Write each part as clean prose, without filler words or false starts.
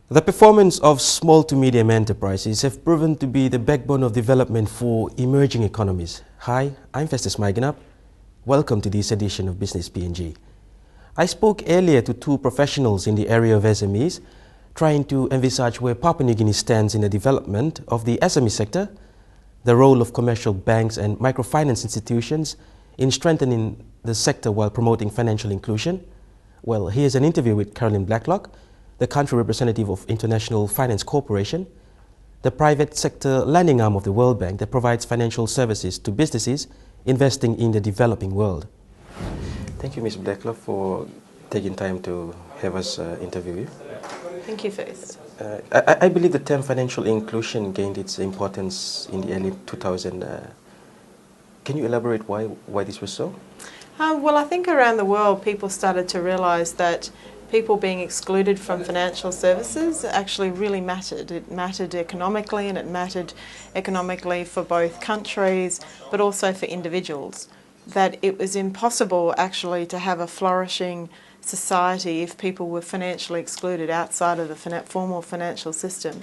The performance of small to medium enterprises have proven to be the backbone of development for emerging economies. Hi, I'm Festus Maigenap. Welcome to this edition of Business PNG. I spoke earlier to two professionals in the area of SMEs, trying to envisage where Papua New Guinea stands in the development of the SME sector, the role of commercial banks and microfinance institutions in strengthening the sector while promoting financial inclusion. Well, here's an interview with Caroline Blacklock, the country representative of International Finance Corporation, the private sector lending arm of the World Bank that provides financial services to businesses investing in the developing world. Thank you, Ms. Blacklock, for taking time to have us interview you. Thank you, Faith. I believe the term financial inclusion gained its importance in the early 2000s. Can you elaborate why this was so? Well, I think around the world people started to realise that people being excluded from financial services actually really mattered. It mattered economically, and it mattered economically for both countries but also for individuals. That it was impossible actually to have a flourishing society if people were financially excluded outside of the formal financial system.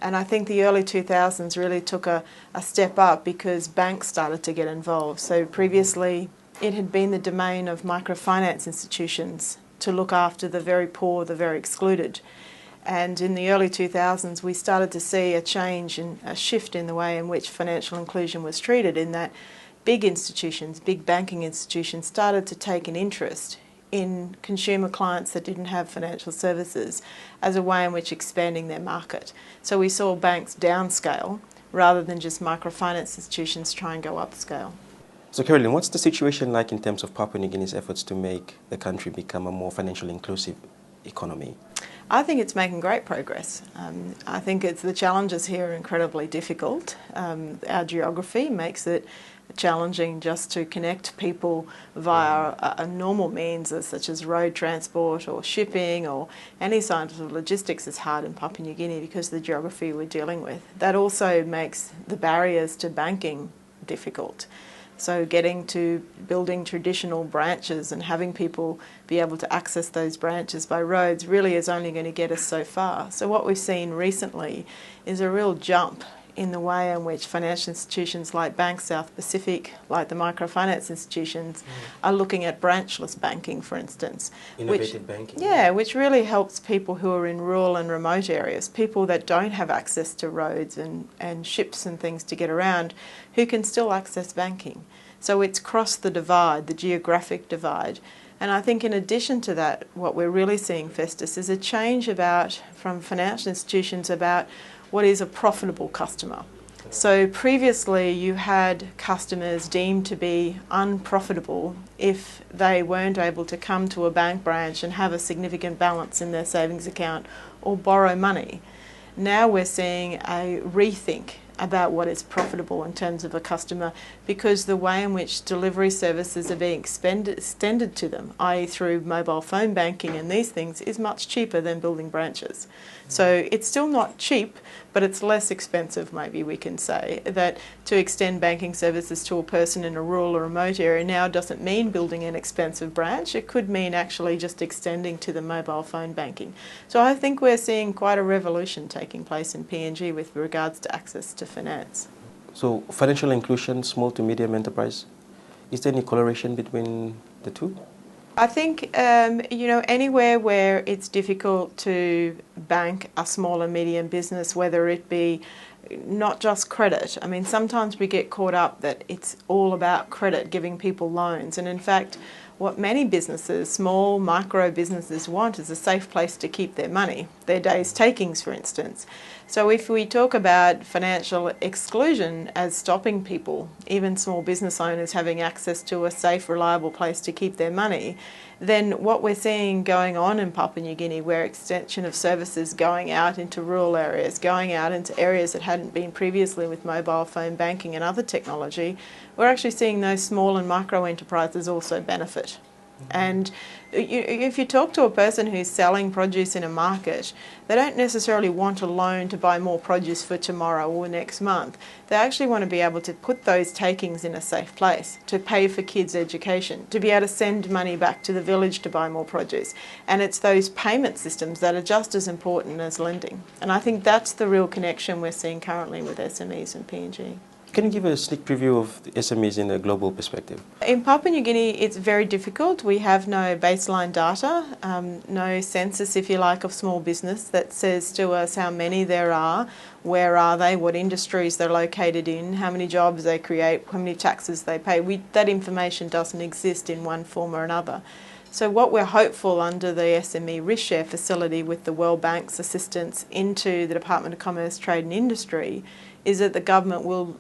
And I think the early 2000s really took a step up because banks started to get involved. So previously it had been the domain of microfinance institutions to look after the very poor, the very excluded. And in the early 2000s we started to see a change and a shift in the way in which financial inclusion was treated, in that big institutions, big banking institutions started to take an interest in consumer clients that didn't have financial services as a way in which expanding their market. So we saw banks downscale rather than just microfinance institutions try and go upscale. So Caroline, what's the situation like in terms of Papua New Guinea's efforts to make the country become a more financially inclusive economy? I think it's making great progress. I think the challenges here are incredibly difficult. Our geography makes it challenging just to connect people via a normal means such as road transport or shipping or any sort of logistics is hard in Papua New Guinea because of the geography we're dealing with. That also makes the barriers to banking difficult. So getting to building traditional branches and having people be able to access those branches by roads really is only going to get us so far. So what we've seen recently is a real jump in the way in which financial institutions like Bank South Pacific, like the microfinance institutions, are looking at branchless banking, for instance. Innovative banking. Yeah, which really helps people who are in rural and remote areas, people that don't have access to roads and ships and things to get around, who can still access banking. So it's crossed the divide, the geographic divide. And I think in addition to that, what we're really seeing, Festus, is a change from financial institutions about what is a profitable customer. So previously you had customers deemed to be unprofitable if they weren't able to come to a bank branch and have a significant balance in their savings account or borrow money. Now we're seeing a rethink about what is profitable in terms of a customer, because the way in which delivery services are being extended to them, i.e. through mobile phone banking and these things, is much cheaper than building branches. So it's still not cheap, but it's less expensive, maybe we can say, that to extend banking services to a person in a rural or remote area now doesn't mean building an expensive branch. It could mean actually just extending to the mobile phone banking. So I think we're seeing quite a revolution taking place in PNG with regards to access to finance. So financial inclusion, small to medium enterprise, is there any correlation between the two? I think, anywhere where it's difficult to bank a small and medium business, whether it be not just credit. I mean, sometimes we get caught up that it's all about credit, giving people loans. And in fact, what many businesses, small, micro businesses want is a safe place to keep their money, their day's takings, for instance. So if we talk about financial exclusion as stopping people, even small business owners having access to a safe, reliable place to keep their money, then what we're seeing going on in Papua New Guinea, where extension of services going out into rural areas, going out into areas that hadn't been previously with mobile phone banking and other technology, we're actually seeing those small and micro enterprises also benefit. And if you talk to a person who's selling produce in a market, they don't necessarily want a loan to buy more produce for tomorrow or next month. They actually want to be able to put those takings in a safe place, to pay for kids' education, to be able to send money back to the village to buy more produce. And it's those payment systems that are just as important as lending. And I think that's the real connection we're seeing currently with SMEs and PNG. Can you give a sneak preview of the SMEs in a global perspective? In Papua New Guinea, it's very difficult. We have no baseline data, no census, if you like, of small business that says to us how many there are, where are they, what industries they're located in, how many jobs they create, how many taxes they pay. That information doesn't exist in one form or another. So what we're hopeful under the SME risk share facility with the World Bank's assistance into the Department of Commerce, Trade and Industry is that the government will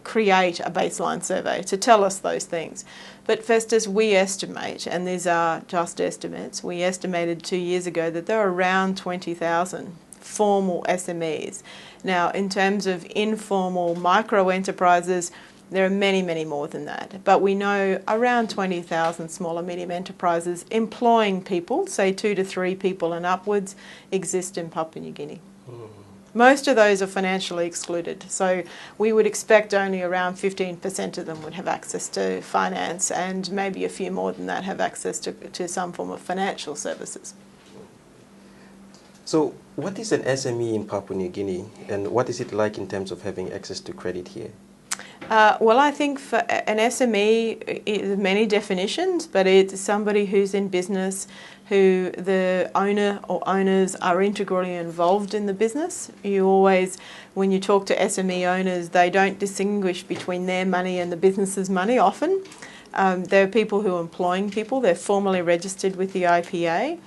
create a baseline survey to tell us those things. But first, as we estimate, and these are just estimates, we estimated 2 years ago that there are around 20,000 formal SMEs. Now, in terms of informal micro enterprises, there are many, many more than that. But we know around 20,000 small and medium enterprises employing people, say 2 to 3 people and upwards, exist in Papua New Guinea. Most of those are financially excluded, so we would expect only around 15% of them would have access to finance, and maybe a few more than that have access to some form of financial services. So what is an SME in Papua New Guinea, and what is it like in terms of having access to credit here? Well, I think for an SME, there's many definitions, but it's somebody who's in business, who the owner or owners are integrally involved in the business. You always, when you talk to SME owners, they don't distinguish between their money and the business's money often. There are people who are employing people, they're formally registered with the IPA.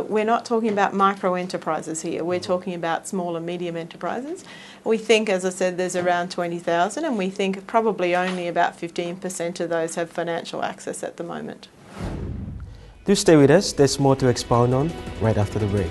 We're not talking about micro enterprises here, we're talking about small and medium enterprises. We think, as I said, there's around 20,000, and we think probably only about 15% of those have financial access at the moment. Do stay with us, there's more to expound on right after the break.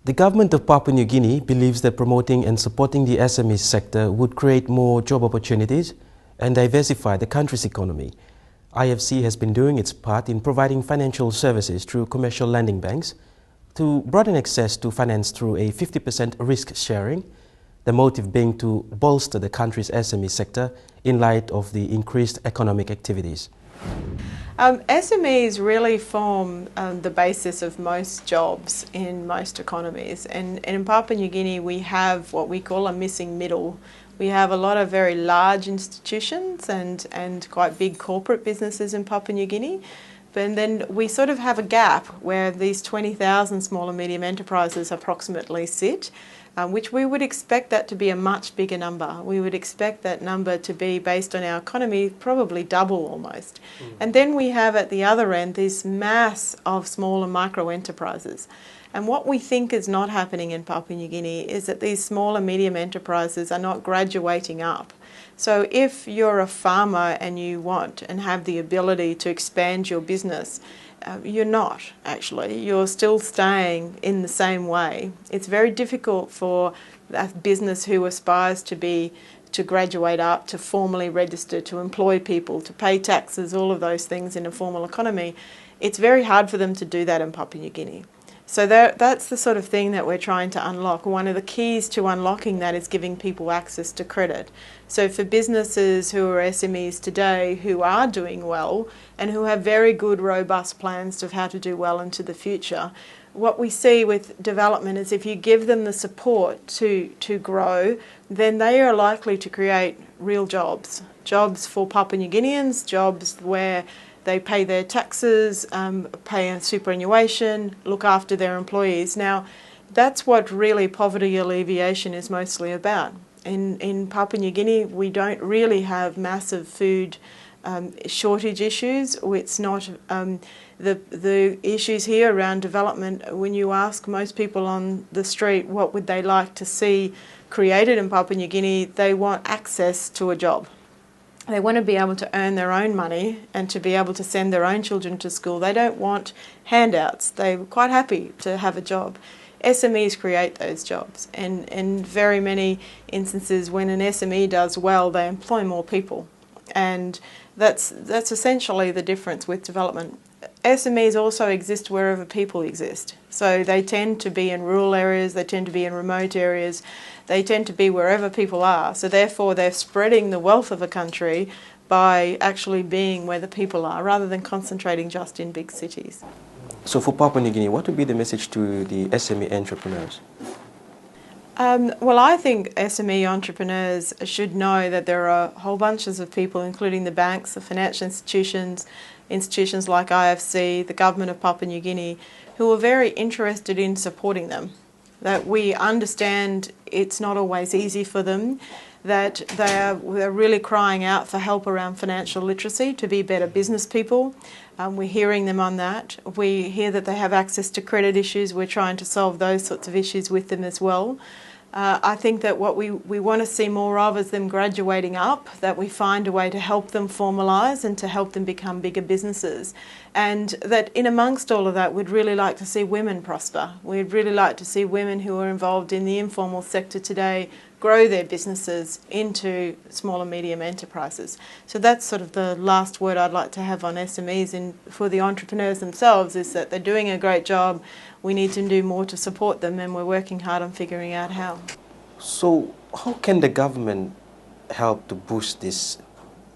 The government of Papua New Guinea believes that promoting and supporting the SME sector would create more job opportunities and diversify the country's economy. IFC has been doing its part in providing financial services through commercial lending banks to broaden access to finance through a 50% risk sharing, the motive being to bolster the country's SME sector in light of the increased economic activities. SMEs really form the basis of most jobs in most economies, and in Papua New Guinea we have what we call a missing middle. We have a lot of very large institutions and quite big corporate businesses in Papua New Guinea, but then we sort of have a gap where these 20,000 small and medium enterprises approximately sit, which we would expect that to be a much bigger number. We would expect that number to be, based on our economy, probably double almost. And then we have at the other end this mass of small and micro enterprises. And what we think is not happening in Papua New Guinea is that these small and medium enterprises are not graduating up. So if you're a farmer and you want and have the ability to expand your business, you're not actually. You're still staying in the same way. It's very difficult for a business who aspires to graduate up, to formally register, to employ people, to pay taxes, all of those things in a formal economy. It's very hard for them to do that in Papua New Guinea. So that's the sort of thing that we're trying to unlock. One of the keys to unlocking that is giving people access to credit. So for businesses who are SMEs today who are doing well and who have very good, robust plans of how to do well into the future, what we see with development is if you give them the support to grow, then they are likely to create real jobs. Jobs for Papua New Guineans, jobs where they pay their taxes, pay superannuation, look after their employees. Now, that's what really poverty alleviation is mostly about. In Papua New Guinea, we don't really have massive food shortage issues. It's not the issues here around development. When you ask most people on the street what would they like to see created in Papua New Guinea, they want access to a job. They want to be able to earn their own money and to be able to send their own children to school. They don't want handouts. They're quite happy to have a job. SMEs create those jobs, and in very many instances when an SME does well, they employ more people, and that's essentially the difference with development. SMEs also exist wherever people exist, so they tend to be in rural areas, they tend to be in remote areas, they tend to be wherever people are, so therefore they're spreading the wealth of a country by actually being where the people are rather than concentrating just in big cities. So for Papua New Guinea, what would be the message to the SME entrepreneurs? Well, I think SME entrepreneurs should know that there are whole bunches of people, including the banks, the financial institutions like IFC, the government of Papua New Guinea, who are very interested in supporting them. That we understand it's not always easy for them, that they're really crying out for help around financial literacy to be better business people. We're hearing them on that. We hear that they have access to credit issues. We're trying to solve those sorts of issues with them as well. I think that what we want to see more of is them graduating up, that we find a way to help them formalise and to help them become bigger businesses. And that in amongst all of that, we'd really like to see women prosper. We'd really like to see women who are involved in the informal sector today grow their businesses into small and medium enterprises. So that's sort of the last word I'd like to have on SMEs, and for the entrepreneurs themselves is that they're doing a great job. We need to do more to support them, and we're working hard on figuring out how. So how can the government help to boost this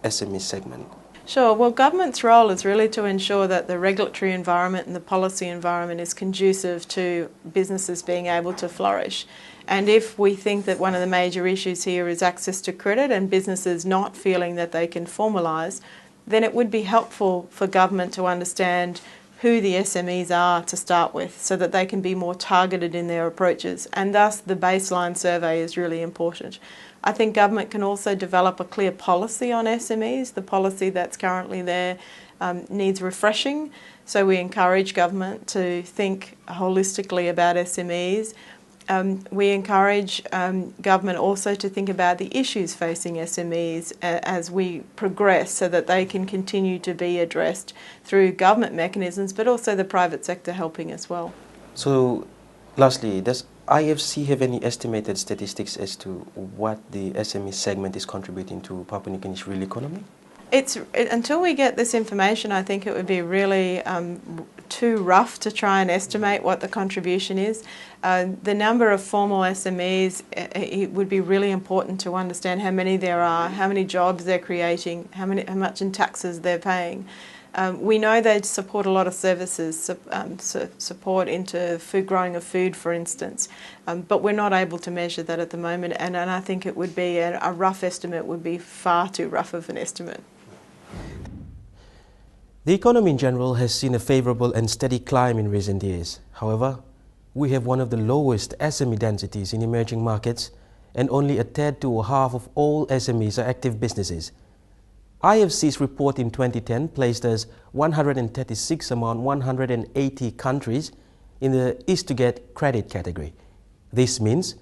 SME segment? Sure. Well, government's role is really to ensure that the regulatory environment and the policy environment is conducive to businesses being able to flourish. And if we think that one of the major issues here is access to credit and businesses not feeling that they can formalise, then it would be helpful for government to understand who the SMEs are to start with, so that they can be more targeted in their approaches, and thus the baseline survey is really important. I think government can also develop a clear policy on SMEs. The policy that's currently there needs refreshing, so we encourage government to think holistically about SMEs. We encourage government also to think about the issues facing SMEs as we progress, so that they can continue to be addressed through government mechanisms, but also the private sector helping as well. So lastly, does IFC have any estimated statistics as to what the SME segment is contributing to Papua New Guinea's real economy? Until we get this information, I think it would be really too rough to try and estimate what the contribution is. The number of formal SMEs, it would be really important to understand how many there are, how many jobs they're creating, how much in taxes they're paying. We know they support a lot of services, support into growing of food, for instance, but we're not able to measure that at the moment, and I think it would be a rough estimate would be far too rough of an estimate. The economy in general has seen a favourable and steady climb in recent years. However, we have one of the lowest SME densities in emerging markets, and only a third to a half of all SMEs are active businesses. IFC's report in 2010 placed us 136 among 180 countries in the Is to Get Credit category. This means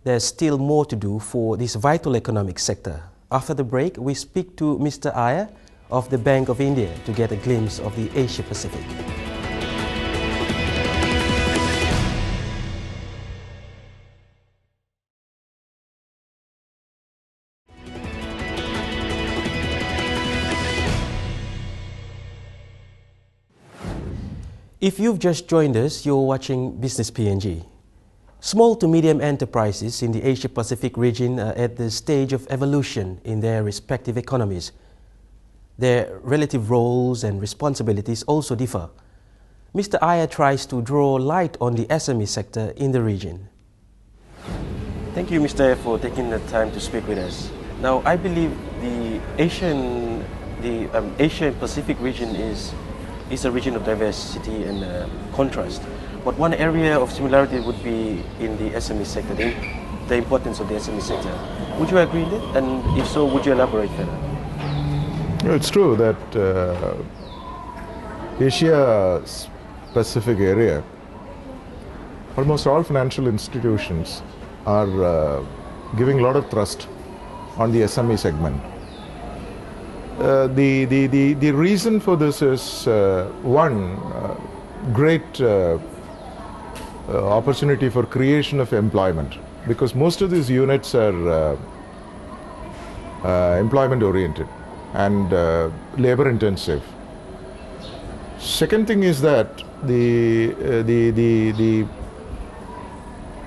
there's still more to do for this vital economic sector. After the break, we speak to Mr. Iyer of the Bank of India to get a glimpse of the Asia Pacific. If you've just joined us, you're watching Business PNG. Small to medium enterprises in the Asia Pacific region are at the stage of evolution in their respective economies. Their relative roles and responsibilities also differ. Mr. Iyer tries to draw light on the SME sector in the region. Thank you, Mr. Iyer, for taking the time to speak with us. Now, I believe the Asian Pacific region is a region of diversity and contrast. But one area of similarity would be in the SME sector, the importance of the SME sector. Would you agree with it? And if so, would you elaborate further? It's true that Asia Pacific area, almost all financial institutions are giving a lot of thrust on the SME segment. the reason for this is one great opportunity for creation of employment, because most of these units are employment oriented and labor intensive. Second thing is that the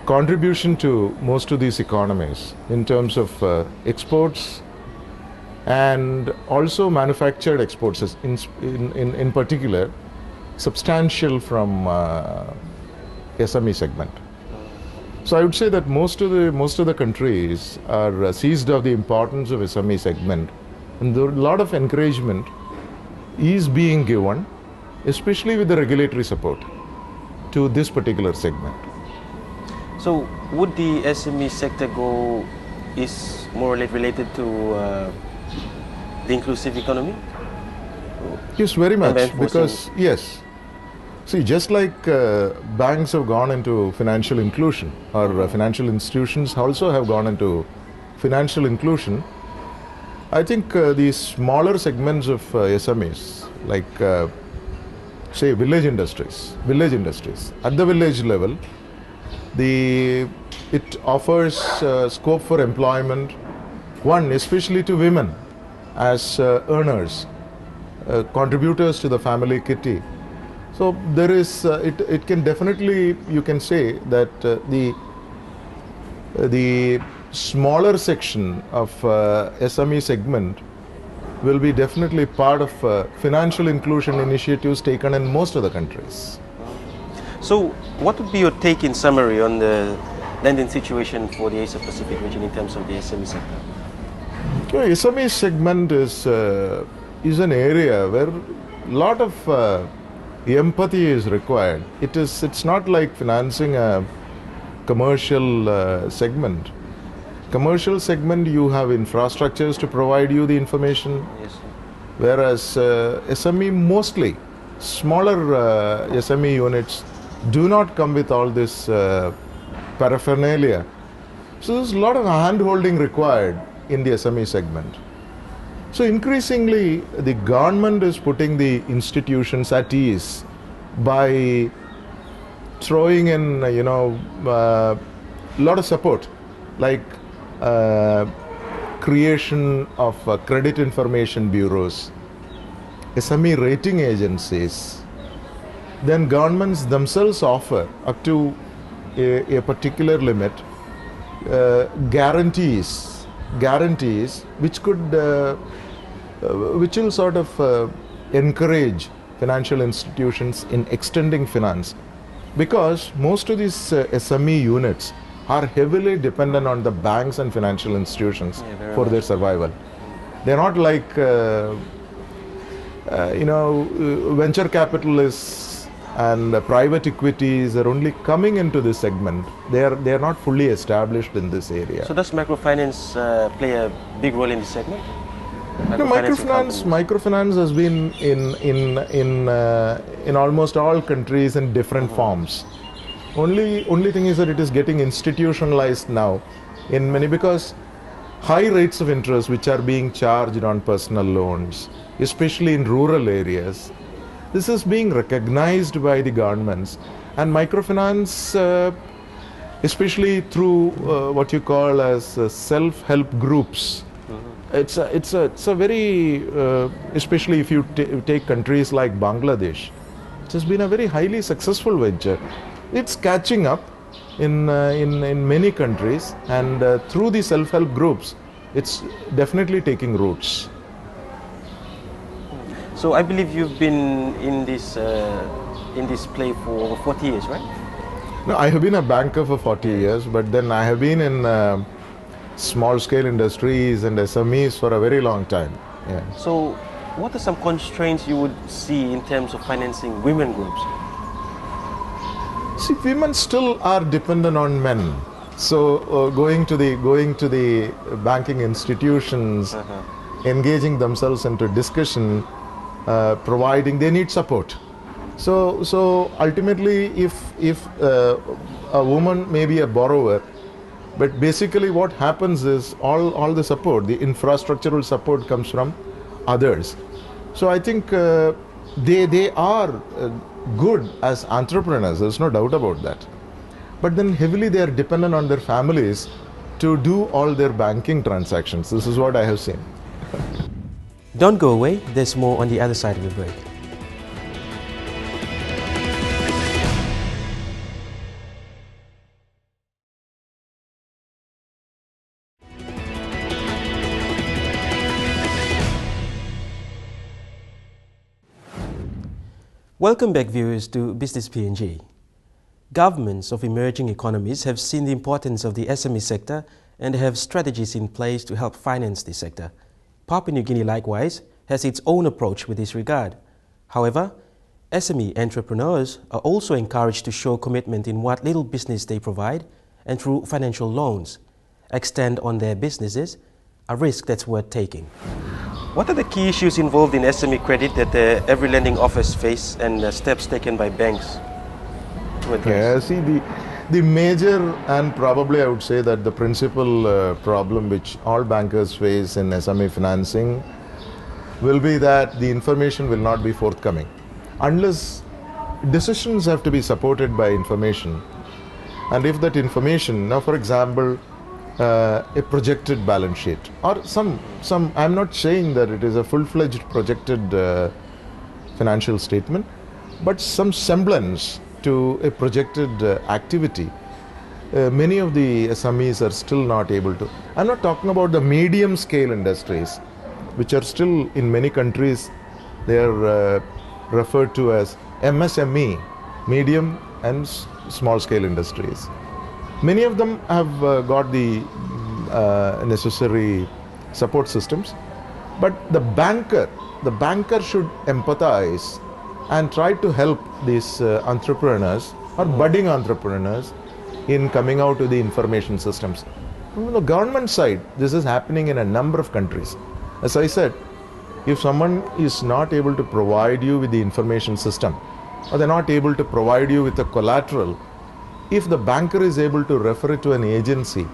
contribution to most of these economies in terms of exports and also manufactured exports in particular substantial from SME segment. So I would say that most of the countries are seized of the importance of SME segment, and a lot of encouragement is being given, especially with the regulatory support to this particular segment. So would the SME sector goal is more or less related to the inclusive economy? Yes, very much, because yes. See, just like banks have gone into financial inclusion, or financial institutions also have gone into financial inclusion, I think these smaller segments of SMEs, like say village industries, at the village level, it offers scope for employment, one, especially to women as earners, contributors to the family kitty. So there is, it can definitely, you can say that the smaller section of SME segment will be definitely part of financial inclusion initiatives taken in most of the countries. So what would be your take in summary on the lending situation for the Asia Pacific region in terms of the SME sector? Yeah, SME segment is an area where a lot of empathy is required. It's not like financing a commercial segment. Commercial segment, you have infrastructures to provide you the information. Yes. Whereas SME, mostly smaller SME units do not come with all this paraphernalia. So there's a lot of hand-holding required in the SME segment. So increasingly, the government is putting the institutions at ease by throwing in, a lot of support, like creation of credit information bureaus, SME rating agencies. Then governments themselves offer up to a particular limit guarantees which will sort of encourage financial institutions in extending finance, because most of these SME units are heavily dependent on the banks and financial institutions for their survival. They're not like venture capitalists and private equities are only coming into this segment. They are not fully established in this area. So does microfinance play a big role in this segment? Microfinance has been in almost all countries in different forms. Only thing is that it is getting institutionalized now in many, because high rates of interest which are being charged on personal loans, especially in rural areas, this is being recognized by the governments, and microfinance, especially through what you call as self-help groups. It's a very, especially if you take countries like Bangladesh, it has been a very highly successful venture. It's catching up in many countries, and through the self-help groups, it's definitely taking roots. So I believe you've been in this play for over 40 years, right? No, I have been a banker for 40 years, but then I have been in small-scale industries and SMEs for a very long time. Yeah. So what are some constraints you would see in terms of financing women groups? See, women still are dependent on men. So going to the banking institutions, engaging themselves into discussion, providing, they need support. So ultimately, if a woman may be a borrower, but basically what happens is all the support, the infrastructural support comes from others. So I think they are good as entrepreneurs, there's no doubt about that. But then heavily they are dependent on their families to do all their banking transactions. This is what I have seen. Don't go away, there's more on the other side of the break. Welcome back, viewers, to Business PNG. Governments of emerging economies have seen the importance of the SME sector and have strategies in place to help finance the sector. Papua New Guinea, likewise, has its own approach with this regard. However, SME entrepreneurs are also encouraged to show commitment in what little business they provide and through financial loans, extend on their businesses, a risk that's worth taking. What are the key issues involved in SME credit that every lending office face and steps taken by banks to address? Yeah, see, the major and probably I would say that the principal problem which all bankers face in SME financing will be that the information will not be forthcoming. Unless decisions have to be supported by information, and if that information, now for example, a projected balance sheet or some I'm not saying that it is a full-fledged projected financial statement, but some semblance to a projected activity. Many of the SMEs are still not able to. I'm not talking about the medium scale industries, which are still in many countries, they are referred to as MSME, medium and small scale industries. Many of them have got the necessary support systems, but the banker should empathize and try to help these entrepreneurs or budding entrepreneurs in coming out to the information systems. From the government side, this is happening in a number of countries. As I said, if someone is not able to provide you with the information system, or they're not able to provide you with the collateral, if the banker is able to refer it to an agency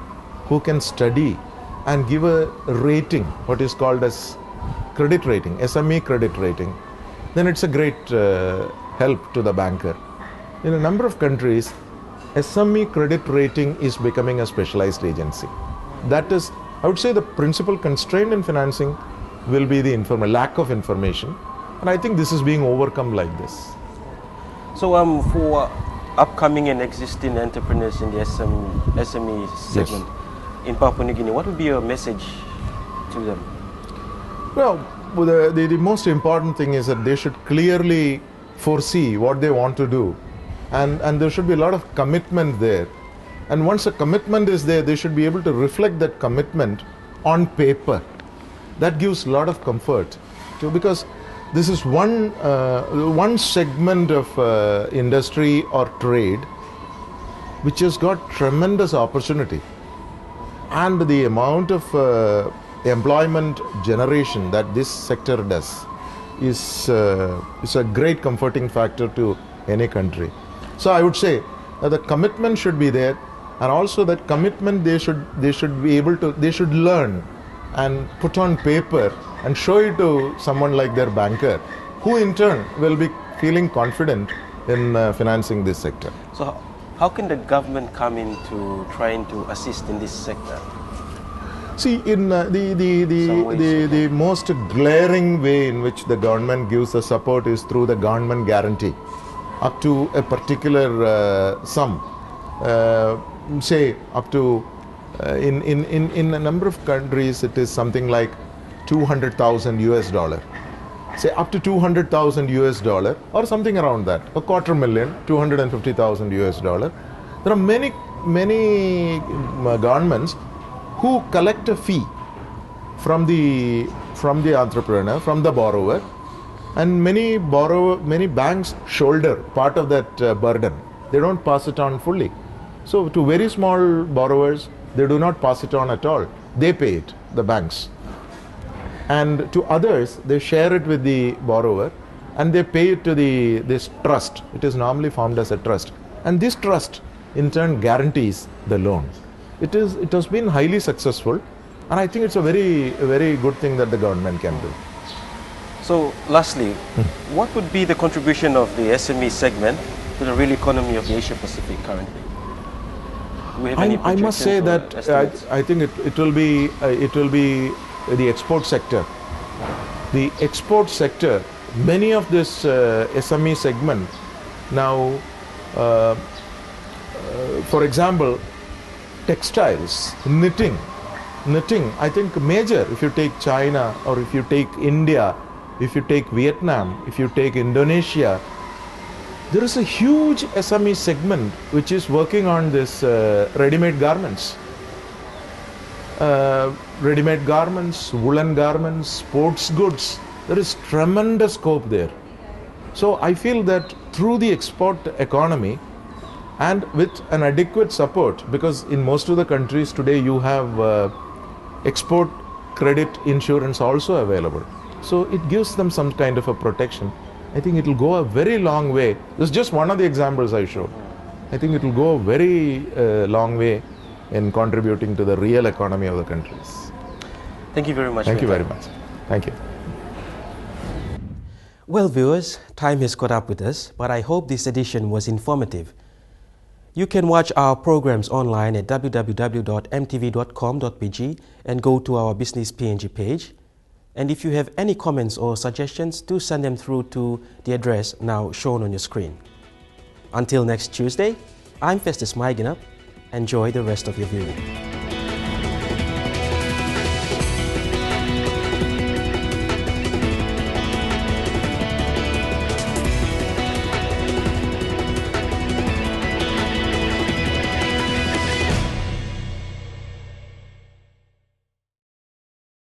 who can study and give a rating, what is called as credit rating, SME credit rating, then it's a great help to the banker. In a number of countries, SME credit rating is becoming a specialized agency. That is, I would say, the principal constraint in financing will be the lack of information, and I think this is being overcome like this. So for upcoming and existing entrepreneurs in the SME segment in Papua New Guinea, what would be your message to them? Well, the most important thing is that they should clearly foresee what they want to do, and there should be a lot of commitment there. And once a commitment is there, they should be able to reflect that commitment on paper. That gives a lot of comfort too, because this is one segment of industry or trade which has got tremendous opportunity, and the amount of employment generation that this sector does is a great comforting factor to any country. So I would say that the commitment should be there, and also that commitment they should be able to, they should learn and put on paper and show it to someone like their banker, who in turn will be feeling confident in financing this sector. So how can the government come into trying to assist in this sector? See, in the most glaring way in which the government gives the support is through the government guarantee up to a particular sum, say up to in a number of countries it is something like 200,000 US dollar, say up to 200,000 US dollar or something around that, a $250,000, 250,000 US dollar. There are many governments who collect a fee from the entrepreneur, from the borrower, and many banks shoulder part of that burden. They don't pass it on fully. So to very small borrowers, they do not pass it on at all. They pay it, the banks. And to others, they share it with the borrower, and they pay it to this trust. It is normally formed as a trust, and this trust in turn guarantees the loan. It has been highly successful, and I think it's a very good thing that the government can do. So lastly, what would be the contribution of the SME segment to the real economy of the Asia Pacific currently? Do we have any I must say projections or that estimates? I think it will be the export sector. The export sector, many of this SME segment now, for example, textiles, knitting, I think major, if you take China or if you take India, if you take Vietnam, if you take Indonesia, there is a huge SME segment which is working on this ready-made garments. Ready-made garments, woolen garments, sports goods, there is tremendous scope there. So I feel that through the export economy and with an adequate support, because in most of the countries today you have export credit insurance also available. So it gives them some kind of a protection. I think it will go a very long way. This is just one of the examples I showed. I think it will go a very long way in contributing to the real economy of the countries. Thank you very much. Thank you for your very time. much. Thank you. Well, viewers, time has caught up with us, but I hope this edition was informative. You can watch our programs online at www.mtv.com.pg and go to our Business PNG page. And if you have any comments or suggestions, do send them through to the address now shown on your screen. Until next Tuesday, I'm Festus Maiginup. Enjoy the rest of your viewing.